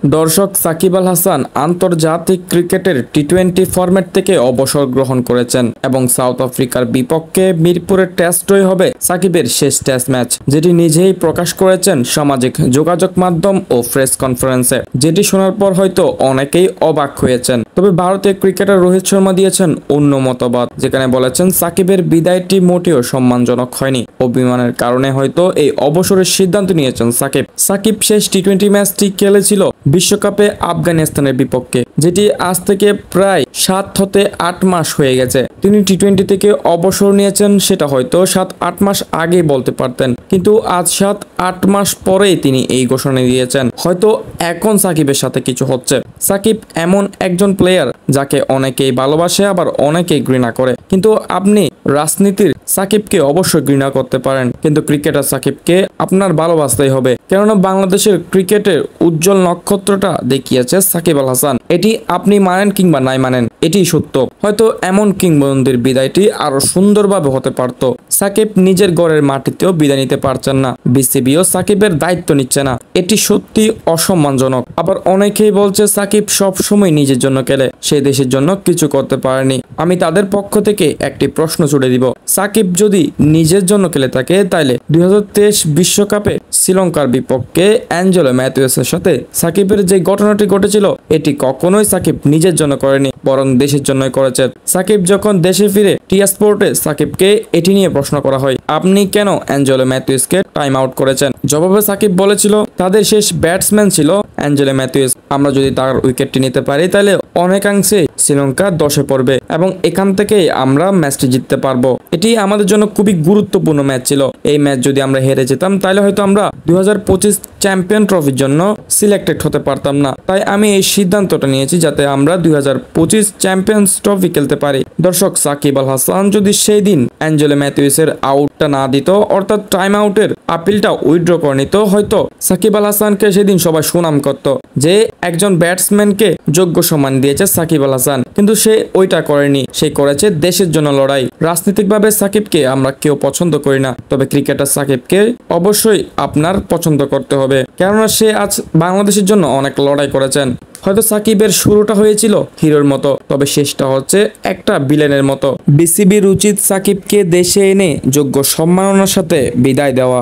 দর্শক, সাকিব আল হাসান আন্তর্জাতিক ক্রিকেটের টি-20 ফরম্যাট থেকে অবসর গ্রহণ করেছেন এবং সাউথ আফ্রিকার বিপক্ষে মিরপুরের টেস্টই হবে সাকিবের শেষ টেস্ট ম্যাচ, যেটি নিজেই প্রকাশ করেছেন সামাজিক যোগাযোগ মাধ্যম ও প্রেস কনফারেন্সে। যেটি শোনার পর হয়তো অনেকেই অবাক হয়েছেন। তবে ভারতীয় ক্রিকেটার রোহিত শর্মা দিয়েছেন অন্য মতবাদ, যেখানে বলেছেন সাকিবের বিদায়টি মোটেও সম্মানজনক হয়নি। অভিমানের কারণে হয়তো এই অবসরের সিদ্ধান্ত নিয়েছেন সাকিব শেষ টি-20 ম্যাচটি খেলেছিল বিশ্বকাপে আফগানিস্তানের বিপক্ষে, যেটি আজ থেকে প্রায় 7 হতে 8 মাস হয়ে গেছে। তিনি টি-20 থেকে অবসর নিয়েছেন সেটা হয়তো 7-8 মাস আগেই বলতে পারতেন, কিন্তু আজ 7-8 মাস পরেই তিনি এই ঘোষণা দিয়েছেন। হয়তো এখন সাকিবের সাথে কিছু হচ্ছে। সাকিব এমন একজন প্লেয়ার যাকে অনেকেই ভালোবাসে আবার অনেকেই ঘৃণা করে, কিন্তু আপনি রাজনীতির সাকিবকে অবশ্যই ঘৃণা করতে পারেন, কিন্তু ক্রিকেটার সাকিবকে আপনার ভালোবাসতেই হবে, কেননা বাংলাদেশের ক্রিকেটের উজ্জ্বল নক্ষত্রটা দেখিয়েছে সাকিব আল হাসান। এটি আপনি মানেন কিংবা নাই মানেন, এটি সত্য। হয়তো এমন কিংবদন্তির বিদায়টি আরো সুন্দরভাবে হতে পারত। সাকিব নিজের ঘরের মাটিতেও বিদায় নিতে পারছেন না, বিসিবিও সাকিবের দায়িত্ব নিচ্ছে না, এটি সত্যি অসম্মানজনক। আবার অনেকেই বলছে সাকিব সব সময় নিজের জন্য খেলে, সে দেশের জন্য কিছু করতে পারেনি। আমি তাদের পক্ষ থেকে একটি প্রশ্ন ছুড়ে দিব, সাকিব যদি নিজের জন্য খেলে থাকে তাইলে 2023 বিশ্বকাপে শ্রীলঙ্কার বিপক্ষে অ্যাঞ্জেলো ম্যাথুয়েসের সাথে সাকিবের যে ঘটনাটি ঘটেছিল, এটি কখনোই সাকিব নিজের জন্য করেনি, বরং দেশের জন্যই করেছেন। সাকিব যখন দেশে ফিরে টিয়া স্পোর্টে সাকিবকে এটি নিয়ে প্রশ্ন করা হয়, আপনি কেন অ্যাঞ্জেলো ম্যাথুয়েসকে টাইম আউট করেছেন? জবাবে সাকিব বলেছিল, তাদের শেষ ব্যাটসম্যান ছিল অ্যাঞ্জেলো ম্যাথুয়েস, আমরা যদি তার উইকেটটি নিতে পারি তাহলে অনেকাংশে শ্রীলঙ্কা 10-এ পড়বে এবং এখান থেকেই আমরা ম্যাচটি জিততে পারবো। এটি আমাদের জন্য খুবই গুরুত্বপূর্ণ ম্যাচ ছিল। এই ম্যাচ যদি আমরা হেরে যেতাম তাহলে হয়তো আমরা 2025 চ্যাম্পিয়ন ট্রফির জন্য সিলেক্টেড হতে পারতাম না। তাই আমি এই সিদ্ধান্তটা নিয়েছি যাতে আমরা 2025 চ্যাম্পিয়ন্স ট্রফি খেলতে পারি। দর্শক, সাকিব আল হাসান যদি সেই দিন অ্যাঞ্জেলো ম্যাথুয়েসের আউটটা না দিত, অর্থাৎ টাইম আউটের আপিলটা উইথড্র করে নিত, হয়তো সাকিব আল হাসানকে সেদিন সবাই সুনাম করত যে একজন ব্যাটসম্যানকে যোগ্য সম্মান দিয়েছে সাকিব আল হাসান, কিন্তু সে ওইটা করেনি। সে করেছে দেশের জন্য লড়াই। রাজনৈতিকভাবে সাকিবকে আমরা কেউ পছন্দ করি না, তবে ক্রিকেটার সাকিবকে অবশ্যই আপনার পছন্দ করতে হবে, কেননা সে আজ বাংলাদেশের জন্য অনেক লড়াই করেছেন। হয়তো সাকিবের শুরুটা হয়েছিল হিরোর মতো, তবে শেষটা হচ্ছে একটা ভিলেনের মতো। বিসিবির উচিত সাকিবকে দেশে এনে যোগ্য সম্মাননার সাথে বিদায় দেওয়া।